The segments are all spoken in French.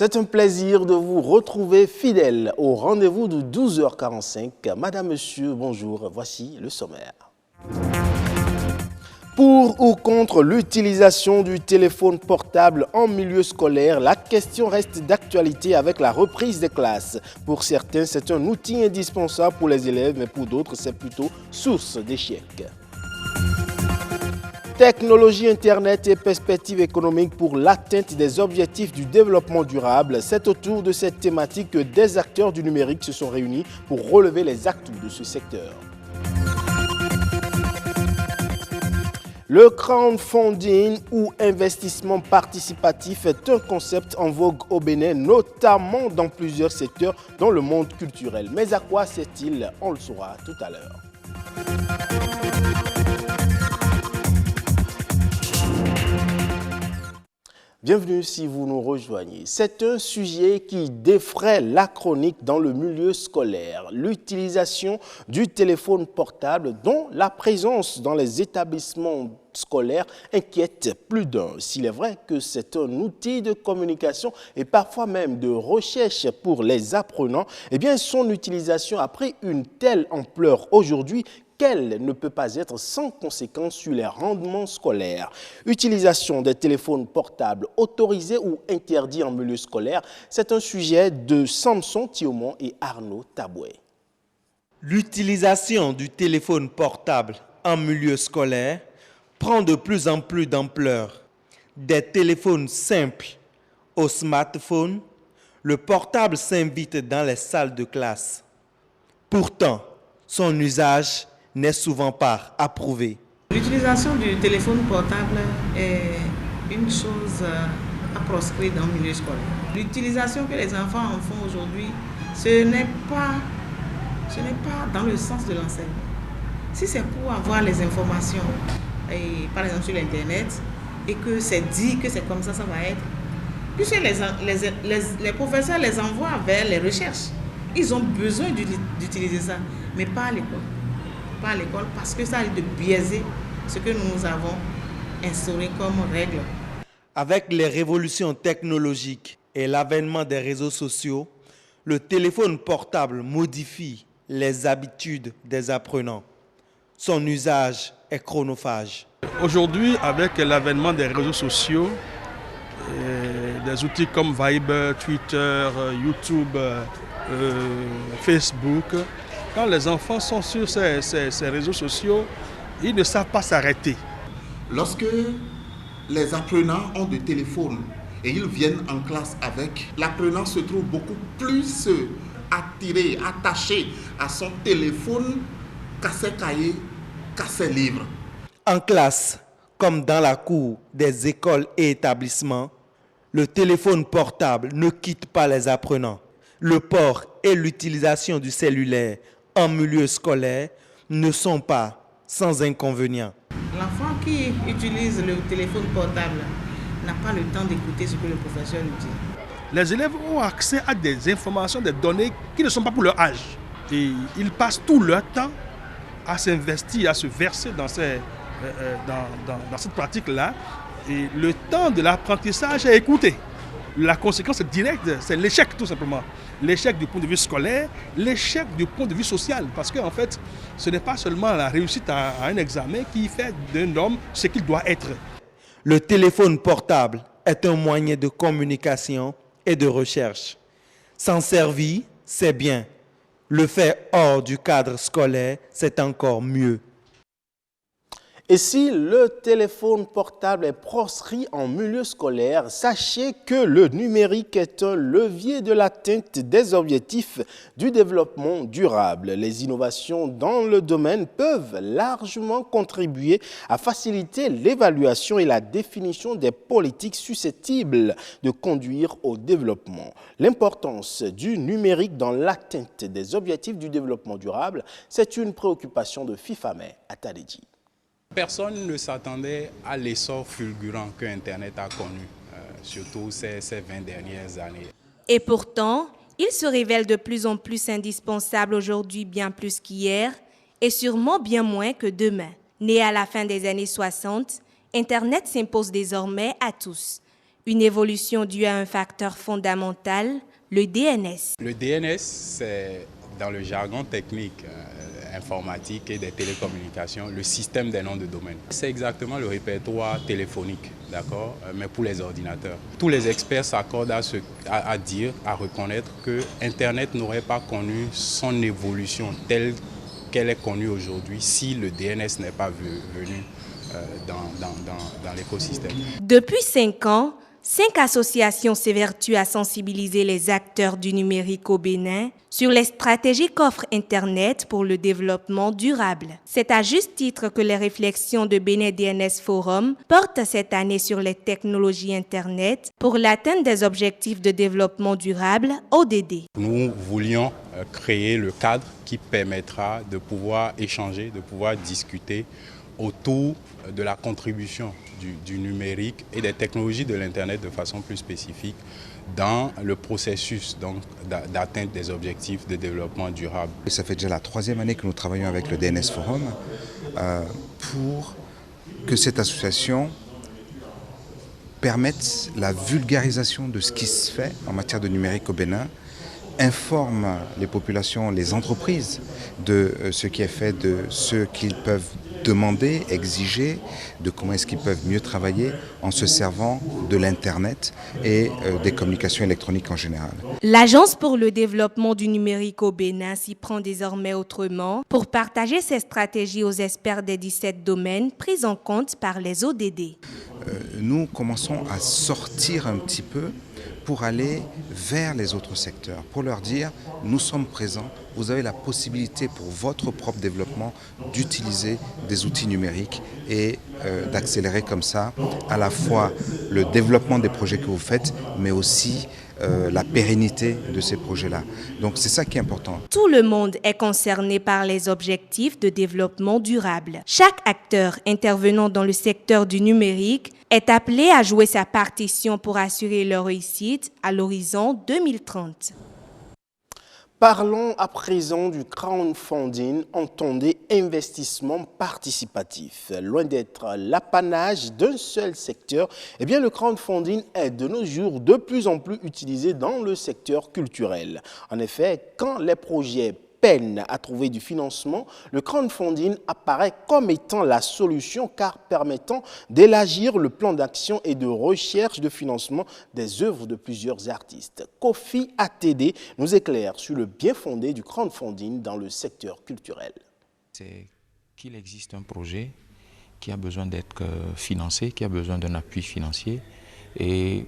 C'est un plaisir de vous retrouver fidèle au rendez-vous de 12h45. Madame, Monsieur, bonjour. Voici le sommaire. Pour ou contre l'utilisation du téléphone portable en milieu scolaire, la question reste d'actualité avec la reprise des classes. Pour certains, c'est un outil indispensable pour les élèves, mais pour d'autres, c'est plutôt source d'échecs. Technologie, Internet et perspectives économiques pour l'atteinte des objectifs du développement durable. C'est autour de cette thématique que des acteurs du numérique se sont réunis pour relever les atouts de ce secteur. Le crowdfunding ou investissement participatif est un concept en vogue au Bénin, notamment dans plusieurs secteurs dans le monde culturel. Mais à quoi sert-il? On le saura tout à l'heure. Bienvenue si vous nous rejoignez. C'est un sujet qui défraie la chronique dans le milieu scolaire. L'utilisation du téléphone portable dont la présence dans les établissements scolaires inquiète plus d'un. S'il est vrai que c'est un outil de communication et parfois même de recherche pour les apprenants, eh bien son utilisation a pris une telle ampleur aujourd'hui qu'elle ne peut pas être sans conséquence sur les rendements scolaires. Utilisation des téléphones portables autorisés ou interdits en milieu scolaire, c'est un sujet de Samson Thiaumont et Arnaud Taboué. L'utilisation du téléphone portable en milieu scolaire prend de plus en plus d'ampleur. Des téléphones simples aux smartphones, le portable s'invite dans les salles de classe. Pourtant, son usage n'est souvent pas approuvé. L'utilisation du téléphone portable est une chose à proscrire dans le milieu scolaire. L'utilisation que les enfants en font aujourd'hui, ce n'est pas dans le sens de l'enseignement. Si c'est pour avoir les informations, par exemple sur l'Internet, et que c'est dit que c'est comme ça, ça va être, puisque les professeurs les envoient vers les recherches. Ils ont besoin d'utiliser ça, mais pas à l'école. Pas à l'école parce que ça risque de biaiser ce que nous avons instauré comme règle. Avec les révolutions technologiques et l'avènement des réseaux sociaux, le téléphone portable modifie les habitudes des apprenants. Son usage est chronophage. Aujourd'hui, avec l'avènement des réseaux sociaux, des outils comme Viber, Twitter, YouTube, Facebook, quand les enfants sont sur ces réseaux sociaux, ils ne savent pas s'arrêter. Lorsque les apprenants ont des téléphones et ils viennent en classe avec, l'apprenant se trouve beaucoup plus attiré, attaché à son téléphone qu'à ses cahiers, qu'à ses livres. En classe, comme dans la cour des écoles et établissements, le téléphone portable ne quitte pas les apprenants. Le port et l'utilisation du cellulaire en milieu scolaire ne sont pas sans inconvénients. L'enfant qui utilise le téléphone portable n'a pas le temps d'écouter ce que le professeur lui dit. Les élèves ont accès à des informations, des données qui ne sont pas pour leur âge. Et ils passent tout leur temps à s'investir, à se verser dans cette pratique-là. Et le temps de l'apprentissage est écourté. La conséquence directe, c'est l'échec tout simplement. L'échec du point de vue scolaire, l'échec du point de vue social. Parce qu'en fait, ce n'est pas seulement la réussite à un examen qui fait d'un homme ce qu'il doit être. Le téléphone portable est un moyen de communication et de recherche. S'en servir, c'est bien. Le faire hors du cadre scolaire, c'est encore mieux. Et si le téléphone portable est proscrit en milieu scolaire, sachez que le numérique est un levier de l'atteinte des objectifs du développement durable. Les innovations dans le domaine peuvent largement contribuer à faciliter l'évaluation et la définition des politiques susceptibles de conduire au développement. L'importance du numérique dans l'atteinte des objectifs du développement durable, c'est une préoccupation de FIFAME à Tadedji. Personne ne s'attendait à l'essor fulgurant que Internet a connu, surtout ces 20 dernières années. Et pourtant, il se révèle de plus en plus indispensable aujourd'hui, bien plus qu'hier, et sûrement bien moins que demain. Né à la fin des années 60, Internet s'impose désormais à tous. Une évolution due à un facteur fondamental, le DNS. Le DNS, c'est dans le jargon technique informatique et des télécommunications, le système des noms de domaine. C'est exactement le répertoire téléphonique, d'accord, mais pour les ordinateurs. Tous les experts s'accordent à reconnaître que Internet n'aurait pas connu son évolution telle qu'elle est connue aujourd'hui si le DNS n'est pas venu dans l'écosystème. Depuis 5 ans, 5 associations s'évertuent à sensibiliser les acteurs du numérique au Bénin sur les stratégies qu'offre Internet pour le développement durable. C'est à juste titre que les réflexions de Bénin DNS Forum portent cette année sur les technologies Internet pour l'atteinte des objectifs de développement durable ODD. Nous voulions créer le cadre qui permettra de pouvoir échanger, de pouvoir discuter autour de la contribution du numérique et des technologies de l'Internet de façon plus spécifique dans le processus d'atteinte des objectifs de développement durable. Ça fait déjà la 3e année que nous travaillons avec le DNS Forum pour que cette association permette la vulgarisation de ce qui se fait en matière de numérique au Bénin, informe les populations, les entreprises de ce qui est fait, de ce qu'ils peuvent demander, exiger, de comment est-ce qu'ils peuvent mieux travailler en se servant de l'Internet et des communications électroniques en général. L'Agence pour le développement du numérique au Bénin s'y prend désormais autrement pour partager ses stratégies aux experts des 17 domaines pris en compte par les ODD. Nous commençons à sortir un petit peu pour aller vers les autres secteurs, pour leur dire nous sommes présents, vous avez la possibilité pour votre propre développement d'utiliser des outils numériques et d'accélérer comme ça à la fois le développement des projets que vous faites, mais aussi la pérennité de ces projets-là. Donc c'est ça qui est important. Tout le monde est concerné par les objectifs de développement durable. Chaque acteur intervenant dans le secteur du numérique est appelé à jouer sa partition pour assurer leur réussite à l'horizon 2030. Parlons à présent du crowdfunding, entendez investissement participatif. Loin d'être l'apanage d'un seul secteur, eh bien le crowdfunding est de nos jours de plus en plus utilisé dans le secteur culturel. En effet, quand les projets peinent à trouver du financement, le crowdfunding apparaît comme étant la solution car permettant d'élargir le plan d'action et de recherche de financement des œuvres de plusieurs artistes. Kofi ATD nous éclaire sur le bien fondé du crowdfunding dans le secteur culturel. C'est qu'il existe un projet qui a besoin d'être financé, qui a besoin d'un appui financier et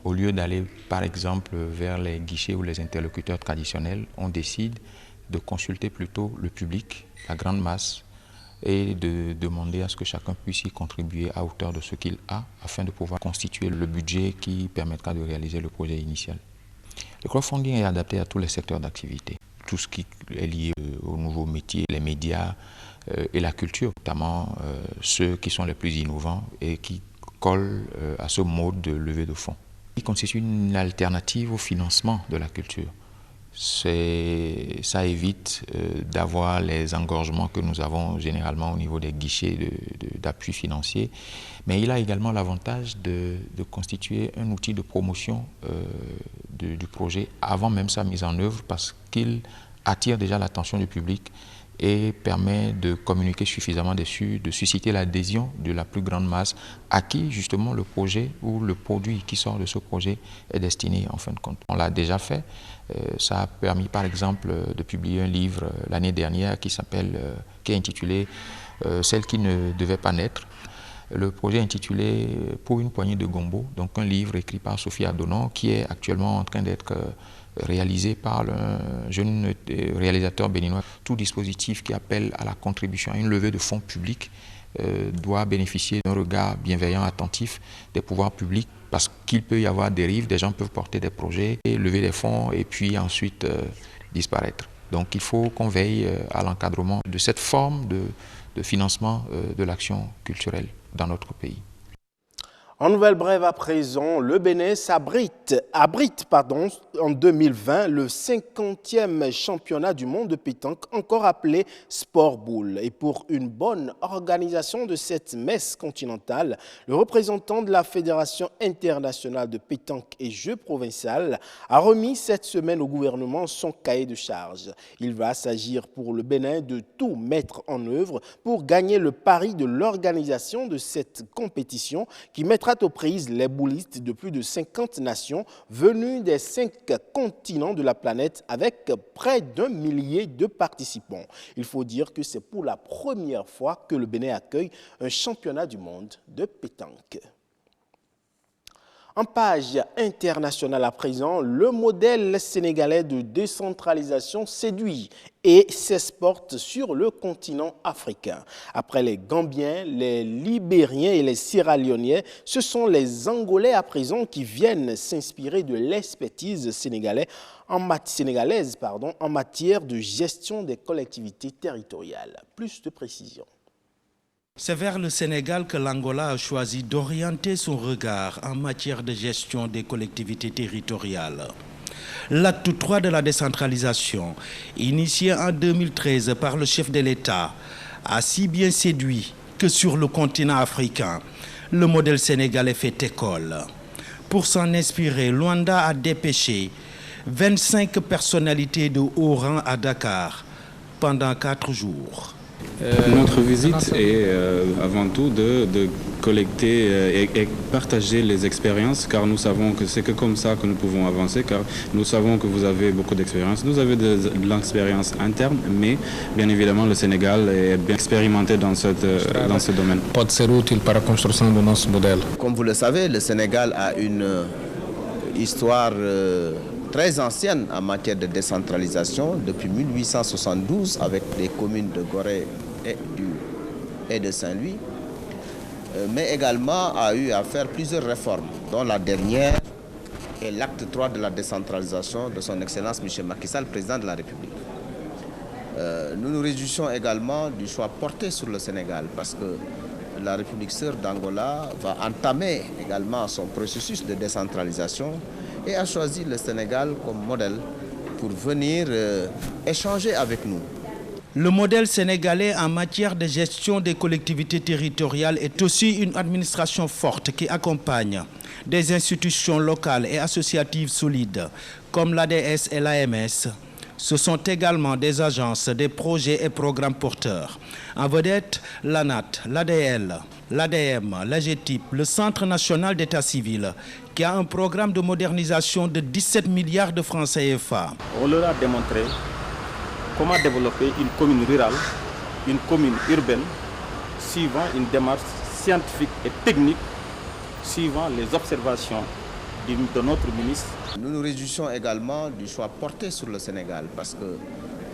au lieu d'aller par exemple vers les guichets ou les interlocuteurs traditionnels, on décide de consulter plutôt le public, la grande masse, et de demander à ce que chacun puisse y contribuer à hauteur de ce qu'il a, afin de pouvoir constituer le budget qui permettra de réaliser le projet initial. Le crowdfunding est adapté à tous les secteurs d'activité, tout ce qui est lié aux nouveaux métiers, les médias et la culture, notamment ceux qui sont les plus innovants et qui collent à ce mode de levée de fonds. Il constitue une alternative au financement de la culture. Ça évite d'avoir les engorgements que nous avons généralement au niveau des guichets d'appui financier, mais il a également l'avantage de constituer un outil de promotion du projet avant même sa mise en œuvre parce qu'il attire déjà l'attention du public et permet de communiquer suffisamment dessus, de susciter l'adhésion de la plus grande masse à qui justement le projet ou le produit qui sort de ce projet est destiné en fin de compte. On l'a déjà fait, ça a permis par exemple de publier un livre l'année dernière qui est intitulé « Celle qui ne devait pas naître ». Le projet est intitulé « Pour une poignée de gombo », donc un livre écrit par Sophie Adonan qui est actuellement en train d'être réalisé par un jeune réalisateur béninois. Tout dispositif qui appelle à la contribution à une levée de fonds publics doit bénéficier d'un regard bienveillant, attentif des pouvoirs publics parce qu'il peut y avoir des dérives, des gens peuvent porter des projets, et lever des fonds et puis ensuite disparaître. Donc il faut qu'on veille à l'encadrement de cette forme de financement de l'action culturelle dans notre pays. En nouvelle brève à présent, le Bénin abrite en 2020 le 50e championnat du monde de pétanque, encore appelé Sport Boule. Et pour une bonne organisation de cette messe continentale, le représentant de la Fédération internationale de pétanque et jeux provincial a remis cette semaine au gouvernement son cahier de charges. Il va s'agir pour le Bénin de tout mettre en œuvre pour gagner le pari de l'organisation de cette compétition qui mettra aux prises les boulistes de plus de 50 nations venus des 5 continents de la planète avec près d'1 millier de participants. Il faut dire que c'est pour la première fois que le Bénin accueille un championnat du monde de pétanque. En page internationale à présent, le modèle sénégalais de décentralisation séduit et s'exporte sur le continent africain. Après les Gambiens, les Libériens et les Sierra-Léonais, ce sont les Angolais à présent qui viennent s'inspirer de l'expertise sénégalaise en matière de gestion des collectivités territoriales. Plus de précision. C'est vers le Sénégal que l'Angola a choisi d'orienter son regard en matière de gestion des collectivités territoriales. L'acte 3 de la décentralisation, initié en 2013 par le chef de l'État, a si bien séduit que sur le continent africain, le modèle sénégalais fait école. Pour s'en inspirer, Luanda a dépêché 25 personnalités de haut rang à Dakar pendant 4 jours. Notre visite est avant tout de collecter et partager les expériences, car nous savons que c'est que comme ça que nous pouvons avancer, car nous savons que vous avez beaucoup d'expérience. Nous avons de l'expérience interne, mais bien évidemment le Sénégal est bien expérimenté dans ce domaine. Pode ser útil para a construção do nosso modelo. Comme vous le savez, le Sénégal a une histoire très ancienne en matière de décentralisation, depuis 1872 avec les communes de Gorée et de Saint-Louis, mais également a eu à faire plusieurs réformes, dont la dernière est l'acte 3 de la décentralisation de son Excellence M. Macky Sall, président de la République. Nous nous réjouissons également du choix porté sur le Sénégal, parce que la République sœur d'Angola va entamer également son processus de décentralisation et a choisi le Sénégal comme modèle pour venir échanger avec nous. Le modèle sénégalais en matière de gestion des collectivités territoriales est aussi une administration forte qui accompagne des institutions locales et associatives solides comme l'ADS et l'AMS. Ce sont également des agences, des projets et programmes porteurs. En vedette, l'ANAT, l'ADL, l'ADM, l'AGETIP, le Centre national d'état civil, qui a un programme de modernisation de 17 milliards de francs CFA. On leur a démontré comment développer une commune rurale, une commune urbaine, suivant une démarche scientifique et technique, suivant les observations de notre ministre. Nous nous réjouissons également du choix porté sur le Sénégal, parce que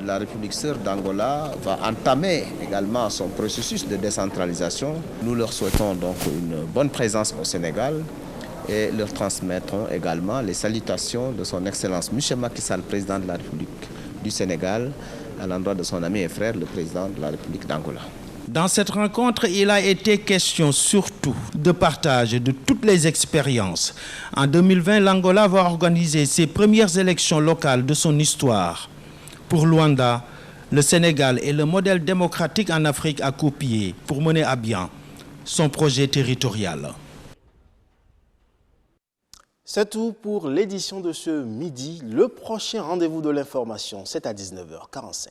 la République sœur d'Angola va entamer également son processus de décentralisation. Nous leur souhaitons donc une bonne présence au Sénégal et leur transmettrons également les salutations de son Excellence M. Macky Sall, président de la République du Sénégal, à l'endroit de son ami et frère, le président de la République d'Angola. Dans cette rencontre, il a été question surtout de partage de toutes les expériences. En 2020, l'Angola va organiser ses premières élections locales de son histoire. Pour Luanda, le Sénégal est le modèle démocratique en Afrique à copier pour mener à bien son projet territorial. C'est tout pour l'édition de ce midi. Le prochain rendez-vous de l'information, c'est à 19h45.